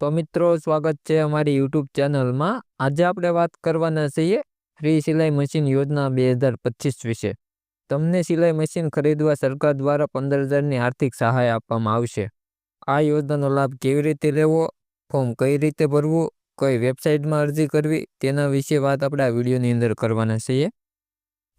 તો મિત્રો સ્વાગત છે અમારી યુટ્યુબ ચેનલમાં। આજે આપણે વાત કરવાના છીએ ફ્રી સિલાઈ મશીન યોજના 2025 વિશે। તમને સિલાઈ મશીન ખરીદવા સરકાર દ્વારા 15,000ની આર્થિક સહાય આપવામાં આવશે। આ યોજનાનો લાભ કેવી રીતે લેવો, ફોર્મ કઈ રીતે ભરવું, કઈ વેબસાઇટમાં અરજી કરવી, તેના વિશે વાત આપણે આ વિડીયોની અંદર કરવાના છીએ।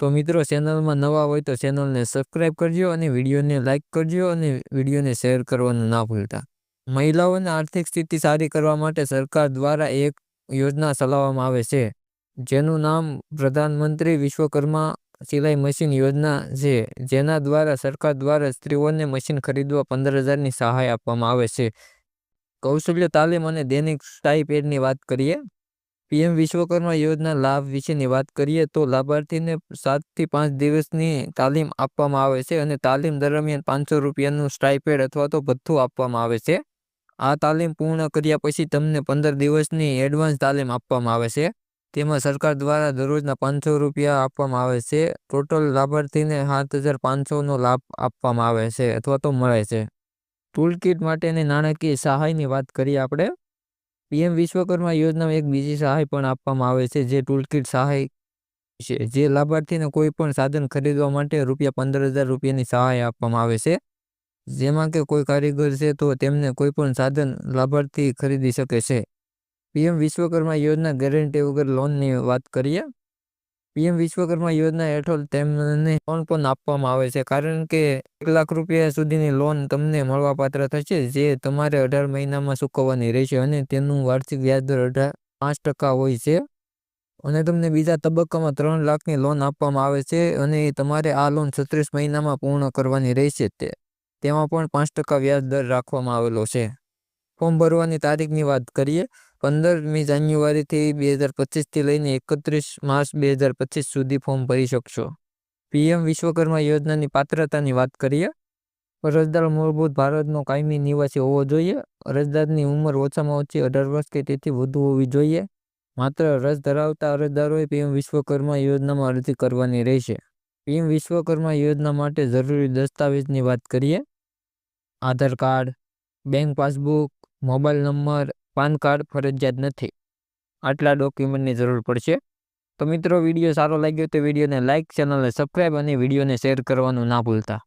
તો મિત્રો ચેનલમાં નવા હોય તો ચેનલને સબસ્ક્રાઈબ કરજો અને વિડીયોને લાઇક કરજો અને વિડીયોને શેર કરવાનું ના ભૂલતા। મહિલાઓની આર્થિક સ્થિતિ સારી કરવા માટે સરકાર દ્વારા એક યોજના ચલાવવામાં આવે છે, જેનું નામ પ્રધાનમંત્રી વિશ્વકર્મા સિલાઈ મશીન યોજના છે, જેના દ્વારા સરકાર દ્વારા સ્ત્રીઓને મશીન ખરીદવા 15,000ની સહાય આપવામાં આવે છે। કૌશલ્ય તાલીમ અને દૈનિક સ્ટાઇપેન્ડની વાત કરીએ। પીએમ વિશ્વકર્મા યોજના લાભ વિશેની વાત કરીએ તો લાભાર્થીને 7 થી 5 દિવસની તાલીમ આપવામાં આવે છે અને તાલીમ દરમિયાન 500 રૂપિયાનું સ્ટાઇપેન્ડ અથવા તો ભથ્થું આપવામાં આવે છે। આ તાલીમ પૂર્ણ કર્યા પછી તમને 15 દિવસની એડવાન્સ તાલીમ આપવામાં આવે છે। તેમાં સરકાર દ્વારા દરરોજના 500 રૂપિયા આપવામાં આવે છે। ટોટલ લાભાર્થીને 7,500નો લાભ આપવામાં આવે છે અથવા તો મળે છે। ટૂલકિટ માટેની નાણાકીય સહાયની વાત કરીએ આપણે। પીએમ વિશ્વકર્મા યોજનામાં એક બીજી સહાય પણ આપવામાં આવે છે, જે ટૂલકિટ સહાય છે, જે લાભાર્થીને કોઈ પણ સાધન ખરીદવા માટે ₹15,000 રૂપિયાની સહાય આપવામાં આવે છે। જેમાં કે કોઈ કારીગર છે તો તેમને કોઈ પણ સાધન લાભાર્થી ખરીદી શકે છે। પીએમ વિશ્વકર્મા યોજના ગેરંટી વગર લોનની વાત કરીએ। પીએમ વિશ્વકર્મા યોજના હેઠળ તેમને લોન પણ આપવામાં આવે છે, કારણ કે 1 લાખ રૂપિયા સુધીની લોન તમને મળવાપાત્ર થશે, જે તમારે 18 મહિનામાં ચૂકવવાની રહેશે અને તેનું વાર્ષિક વ્યાજદર 5% હોય છે। અને તમને બીજા તબક્કામાં 3 લાખની લોન આપવામાં આવે છે અને તમારે આ લોન 36 મહિનામાં પૂર્ણ કરવાની રહેશે। તેમાં પણ 5% વ્યાજ દર રાખવામાં આવેલો છે। ફોર્મ ભરવાની તારીખની વાત કરીએ। 15મી જાન્યુઆરીથી 2025થી લઈને 31 માર્ચ 2025 સુધી ફોર્મ ભરી શકશો। પીએમ વિશ્વકર્મા યોજનાની પાત્રતાની વાત કરીએ। અરજદાર મૂળભૂત ભારતનો કાયમી નિવાસી હોવો જોઈએ। અરજદારની ઉંમર ઓછામાં ઓછી 18 વર્ષ કે તેથી વધુ હોવી જોઈએ। માત્ર રસ ધરાવતા અરજદારોએ પીએમ વિશ્વકર્મા યોજનામાં અરજી કરવાની રહેશે। પીએમ વિશ્વકર્મા યોજના માટે જરૂરી દસ્તાવેજની વાત કરીએ। Aadhaar card, bank passbook, mobile number, PAN card ફરજિયાત નથી। આટલા ડોક્યુમેન્ટની જરૂર પડશે। તો મિત્રો વિડીયો સારો લાગ્યો તો વિડીયોને લાઇક, ચેનલને સબસ્ક્રાઈબ અને વિડીયોને શેર કરવાનું ના ભૂલતા।